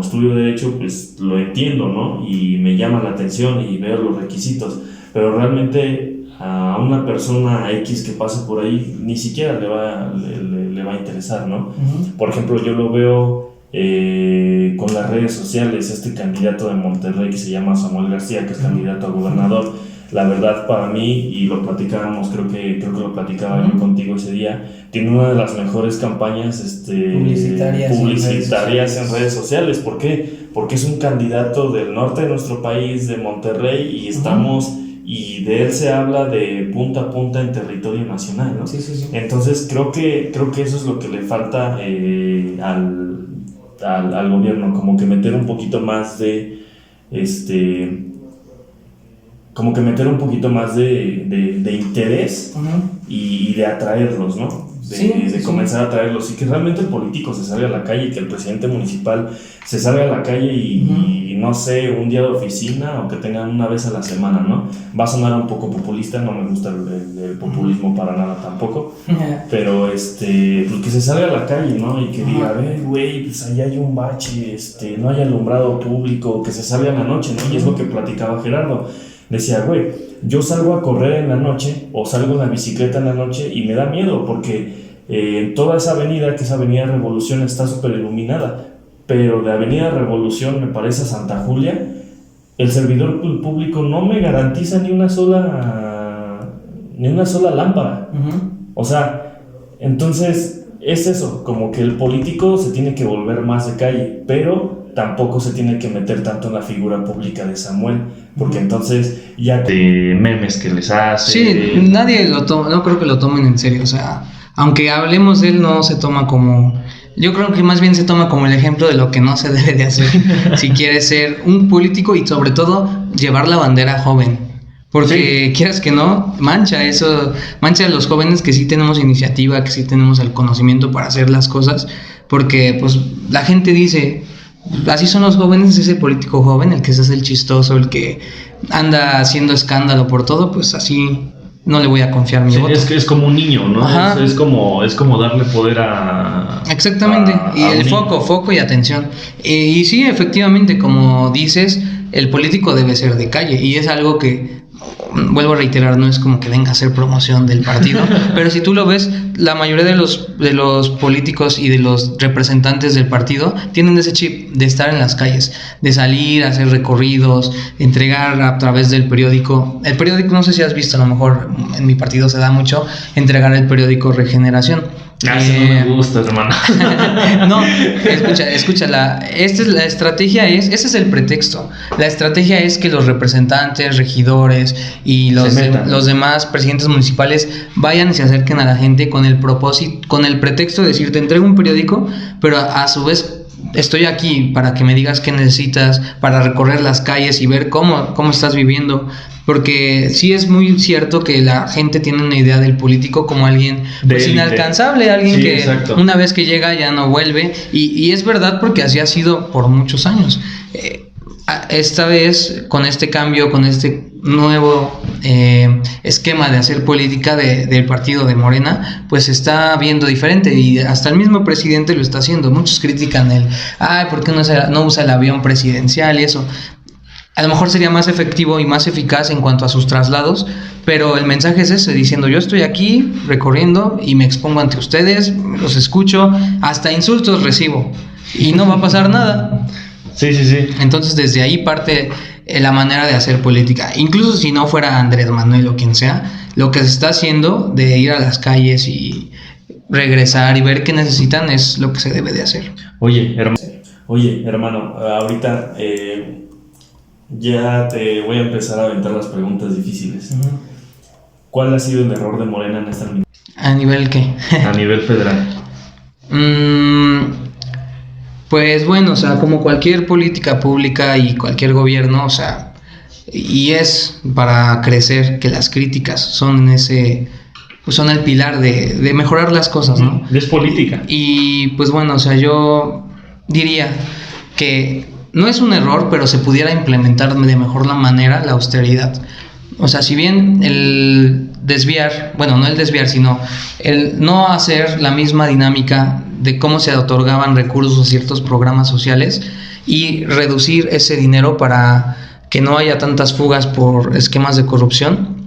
[SPEAKER 1] estudio Derecho, pues lo entiendo, ¿no? Y me llama la atención y veo los requisitos, pero realmente a una persona X que pase por ahí ni siquiera le va a interesar, ¿no?
[SPEAKER 2] Ujú.
[SPEAKER 1] Por ejemplo, yo lo veo con las redes sociales, este candidato de Monterrey que se llama Samuel García, que es candidato a gobernador. La verdad, para mí, y lo platicábamos, creo que lo platicaba yo contigo ese día, tiene una de las mejores campañas publicitarias en redes sociales. ¿Por qué? Porque es un candidato del norte de nuestro país, de Monterrey, y estamos, y de él se habla de punta a punta en territorio nacional, ¿no?
[SPEAKER 2] Sí.
[SPEAKER 1] Entonces creo que eso es lo que le falta al gobierno, como que meter un poquito más de como que meter un poquito más de interés y de atraerlos, ¿no? De comenzar a atraerlos y que realmente el político se salga a la calle, que el presidente municipal se salga a la calle y no sé, un día de oficina o que tengan una vez a la semana, ¿no? Va a sonar un poco populista, no me gusta el populismo para nada tampoco, pero pues que se salga a la calle, ¿no? Y que diga, a ver, güey, pues allá hay un bache, no hay alumbrado público, que se salga en la noche, ¿no? Y es lo que platicaba Gerardo. Decía, güey, yo salgo a correr en la noche o salgo en la bicicleta en la noche y me da miedo porque toda esa avenida, que es Avenida Revolución, está súper iluminada, pero de Avenida Revolución, me parece, a Santa Julia, el servidor público no me garantiza ni una sola lámpara. O sea, entonces es eso, como que el político se tiene que volver más de calle, pero tampoco se tiene que meter tanto en la figura pública de Samuel, porque entonces ya de memes que les hace.
[SPEAKER 3] Sí, nadie lo toma, no creo que lo tomen en serio, o sea, aunque hablemos de él, no se toma como, yo creo que más bien se toma como el ejemplo de lo que no se debe de hacer si quieres ser un político y sobre todo llevar la bandera joven, porque quieras que no, mancha a los jóvenes que sí tenemos iniciativa, que sí tenemos el conocimiento para hacer las cosas, porque pues la gente dice, así son los jóvenes, ese político joven, el que se hace el chistoso, el que anda haciendo escándalo por todo, pues así no le voy a confiar mi voto.
[SPEAKER 4] Es que es como un niño, ¿no? Es como darle poder a...
[SPEAKER 3] Exactamente, y el foco y atención. Y sí, efectivamente, como dices, el político debe ser de calle, y es algo que, vuelvo a reiterar, no es como que venga a hacer promoción del partido, pero si tú lo ves, la mayoría de los políticos y de los representantes del partido tienen ese chip de estar en las calles, de salir, hacer recorridos, entregar a través del periódico. El periódico, no sé si has visto, a lo mejor en mi partido se da mucho, entregar el periódico Regeneración.
[SPEAKER 4] Eso no me gusta, hermano.
[SPEAKER 3] No, escúchala. Esta es la estrategia, ese es el pretexto. La estrategia es que los representantes, regidores y los demás presidentes municipales vayan y se acerquen a la gente con el propósito, con el pretexto de decir, te entrego un periódico, pero a su vez estoy aquí para que me digas qué necesitas, para recorrer las calles y ver cómo estás viviendo. Porque sí es muy cierto que la gente tiene una idea del político como alguien pues inalcanzable, alguien que exacto, una vez que llega ya no vuelve, y es verdad, porque así ha sido por muchos años. Esta vez, con este cambio, con este nuevo esquema de hacer política del partido de Morena, pues se está viendo diferente, y hasta el mismo presidente lo está haciendo. Muchos critican ¿por qué no usa el avión presidencial y eso? A lo mejor sería más efectivo y más eficaz en cuanto a sus traslados, pero el mensaje es ese, diciendo, yo estoy aquí recorriendo y me expongo ante ustedes, los escucho, hasta insultos recibo y no va a pasar nada.
[SPEAKER 4] Sí.
[SPEAKER 3] Entonces desde ahí parte la manera de hacer política. Incluso si no fuera Andrés Manuel o quien sea, lo que se está haciendo de ir a las calles y regresar y ver qué necesitan es lo que se debe de hacer.
[SPEAKER 1] Oye, hermano, ahorita ya te voy a empezar a aventar las preguntas difíciles. ¿Cuál ha sido el error de Morena en esta administración?
[SPEAKER 3] ¿A nivel qué?
[SPEAKER 4] A nivel federal.
[SPEAKER 3] Pues bueno, o sea, como cualquier política pública y cualquier gobierno, o sea, y es para crecer que las críticas son son el pilar de mejorar las cosas, ¿no?
[SPEAKER 4] Es política.
[SPEAKER 3] Y pues bueno, o sea, yo diría que no es un error, pero se pudiera implementar de mejor la manera la austeridad. O sea, si bien el sino el no hacer la misma dinámica de cómo se otorgaban recursos a ciertos programas sociales y reducir ese dinero para que no haya tantas fugas por esquemas de corrupción,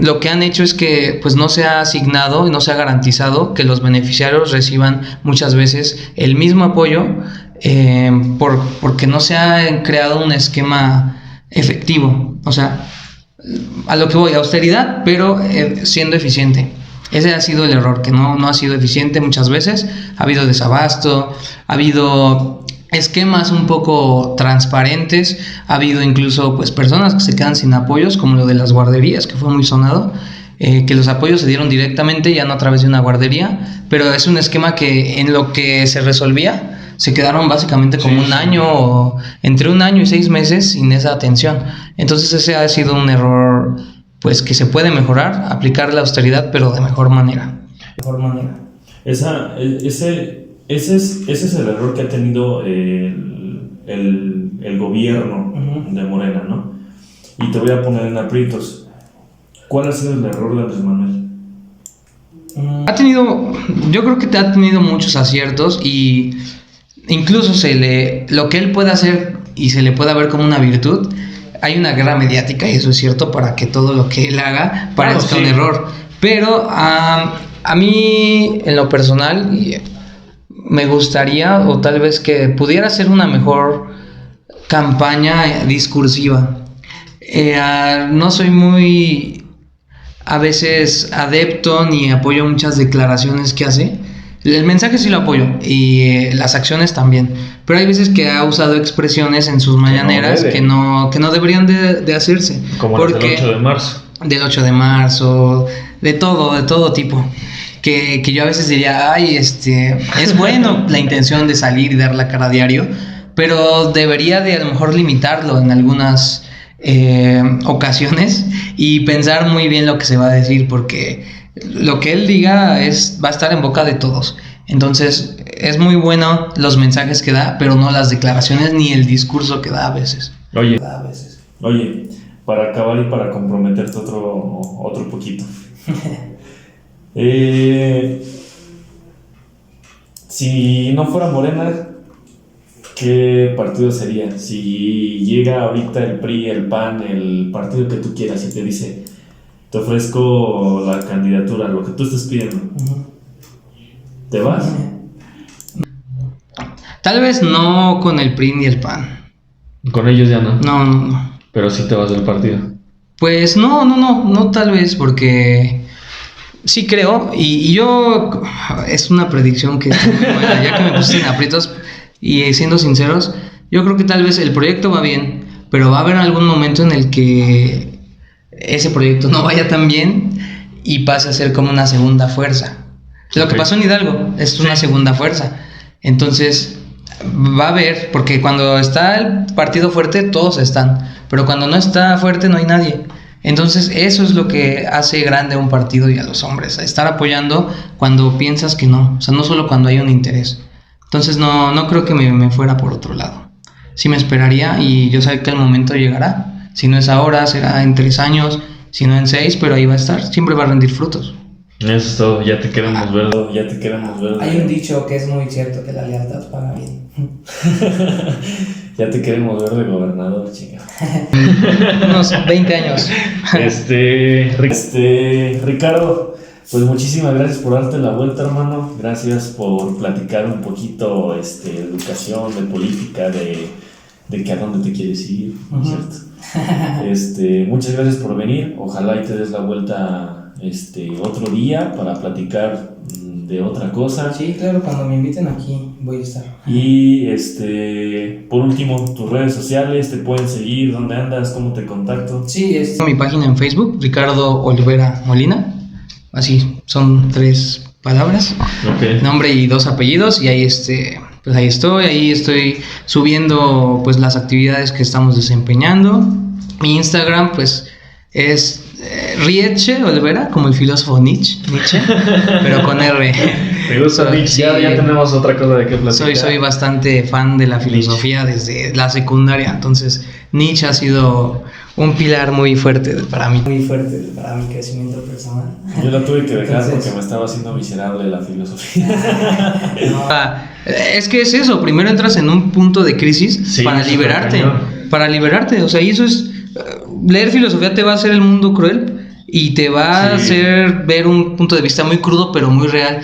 [SPEAKER 3] lo que han hecho es que pues no se ha asignado y no se ha garantizado que los beneficiarios reciban muchas veces el mismo apoyo, porque no se ha creado un esquema efectivo. O sea, a lo que voy, austeridad, pero siendo eficiente. Ese ha sido el error, que no ha sido eficiente muchas veces. Ha habido desabasto, ha habido esquemas un poco transparentes, ha habido incluso pues personas que se quedan sin apoyos, como lo de las guarderías, que fue muy sonado, que los apoyos se dieron directamente, ya no a través de una guardería, pero es un esquema que en lo que se resolvía se quedaron básicamente como un año, o entre 1 año y 6 meses sin esa atención. Entonces ese ha sido un error pues que se puede mejorar, aplicar la austeridad, pero de mejor manera.
[SPEAKER 1] Ese es el error que ha tenido el gobierno de Morena, ¿no? Y te voy a poner en aprietos. ¿Cuál ha sido el error de Andrés Manuel?
[SPEAKER 3] Yo creo que ha tenido muchos aciertos, y incluso lo que él puede hacer y se le puede ver como una virtud. Hay una guerra mediática, y eso es cierto, para que todo lo que él haga parezca un error. Pero a mí, en lo personal, me gustaría, o tal vez que pudiera ser una mejor campaña discursiva. No soy muy, a veces, adepto ni apoyo muchas declaraciones que hace. El mensaje sí lo apoyo, y las acciones también, pero hay veces que ha usado expresiones en sus mañaneras que no deberían de hacerse.
[SPEAKER 4] Como las del 8 de marzo.
[SPEAKER 3] Del 8 de marzo, de todo tipo. Que yo a veces diría, es bueno la intención de salir y dar la cara a diario, pero debería de a lo mejor limitarlo en algunas ocasiones y pensar muy bien lo que se va a decir, porque lo que él diga va a estar en boca de todos. Entonces es muy bueno los mensajes que da, pero no las declaraciones ni el discurso que da a veces.
[SPEAKER 1] Oye, para acabar y para comprometerte otro poquito. Si no fuera Morena, ¿qué partido sería? Si llega ahorita el PRI, el PAN, el partido que tú quieras, y te dice, te ofrezco la candidatura, lo que tú estés pidiendo, ¿te vas?
[SPEAKER 3] Tal vez no con el PRI ni el PAN.
[SPEAKER 4] Con ellos ya no.
[SPEAKER 3] No.
[SPEAKER 4] Pero sí te vas del partido.
[SPEAKER 3] Pues no tal vez, porque sí creo, y yo, es una predicción que bueno, ya que me puse en aprietos, y siendo sinceros, yo creo que tal vez el proyecto va bien, pero va a haber algún momento en el que ese proyecto no vaya tan bien y pase a ser como una segunda fuerza. Lo que pasó en Hidalgo es una segunda fuerza. Entonces va a haber, porque cuando está el partido fuerte todos están, pero cuando no está fuerte no hay nadie. Entonces eso es lo que hace grande a un partido y a los hombres, a estar apoyando cuando piensas que no, o sea, no solo cuando hay un interés. Entonces no creo que me fuera por otro lado. Sí me esperaría, y yo sé que el momento llegará. Si no es ahora, será en 3 años, si no en 6, pero ahí va a estar, siempre va a rendir frutos.
[SPEAKER 4] Eso es todo, ya te queremos ver.
[SPEAKER 2] Hay un dicho que es muy cierto, que la lealtad paga bien.
[SPEAKER 1] Ya te queremos ver de gobernador, chica.
[SPEAKER 3] Unos 20 años.
[SPEAKER 1] Ricardo, pues muchísimas gracias por darte la vuelta, hermano. Gracias por platicar un poquito de educación, de política, de que a dónde te quieres ir, ¿no es cierto? Muchas gracias por venir. Ojalá y te des la vuelta otro día para platicar de otra cosa.
[SPEAKER 2] Sí, claro, cuando me inviten aquí voy a estar.
[SPEAKER 1] Y por último, tus redes sociales, te pueden seguir, ¿dónde andas? ¿Cómo te contacto?
[SPEAKER 2] Sí,
[SPEAKER 3] mi página en Facebook, Ricardo Olvera Molina. Así, son 3 palabras.
[SPEAKER 4] Okay.
[SPEAKER 3] Nombre y 2 apellidos, y ahí pues ahí estoy subiendo pues las actividades que estamos desempeñando. Mi Instagram pues es Rieche Olvera, como el filósofo Nietzsche, pero con R.
[SPEAKER 4] Me gusta Nietzsche, ya tenemos otra cosa de qué platicar.
[SPEAKER 3] Soy bastante fan de la filosofía desde la secundaria, entonces Nietzsche ha sido un pilar muy fuerte para mí.
[SPEAKER 2] Muy fuerte para mi crecimiento personal.
[SPEAKER 1] Yo la tuve que dejar porque me estaba haciendo miserable la filosofía.
[SPEAKER 3] Es que es eso, primero entras en un punto de crisis para liberarte, o sea, y eso es, leer filosofía te va a hacer el mundo cruel, y te va a hacer ver un punto de vista muy crudo pero muy real.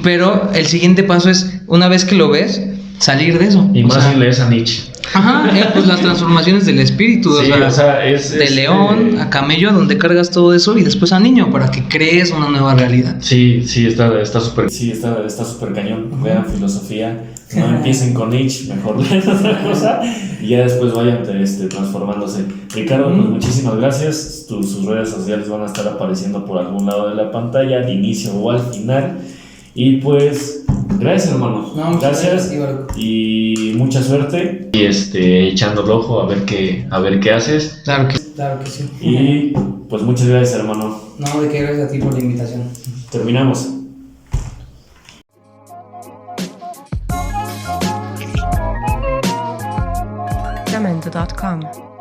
[SPEAKER 3] Pero el siguiente paso es, una vez que lo ves, salir de eso.
[SPEAKER 4] Y más si lees a Nietzsche.
[SPEAKER 3] Ajá, pues las transformaciones del espíritu,
[SPEAKER 4] Sí,
[SPEAKER 3] o sea,
[SPEAKER 4] es
[SPEAKER 3] de león a camello, donde cargas todo eso, y después a niño, para que crees una nueva realidad.
[SPEAKER 4] Sí, está súper.
[SPEAKER 1] Sí, está súper cañón. Vean filosofía. No empiecen con Nietzsche, mejor lean otra cosa y ya después vayan transformándose. Ricardo, pues muchísimas gracias. Sus redes sociales van a estar apareciendo por algún lado de la pantalla, al inicio o al final. Y pues, gracias, hermano.
[SPEAKER 2] No,
[SPEAKER 1] gracias
[SPEAKER 2] Ibargo.
[SPEAKER 1] y mucha suerte.
[SPEAKER 4] Y echando el ojo a ver qué haces.
[SPEAKER 3] Claro que
[SPEAKER 2] Claro que sí.
[SPEAKER 1] Y pues muchas gracias, hermano.
[SPEAKER 2] No, de qué, gracias a ti por la invitación.
[SPEAKER 1] Terminamos.
[SPEAKER 5] Jamendo.com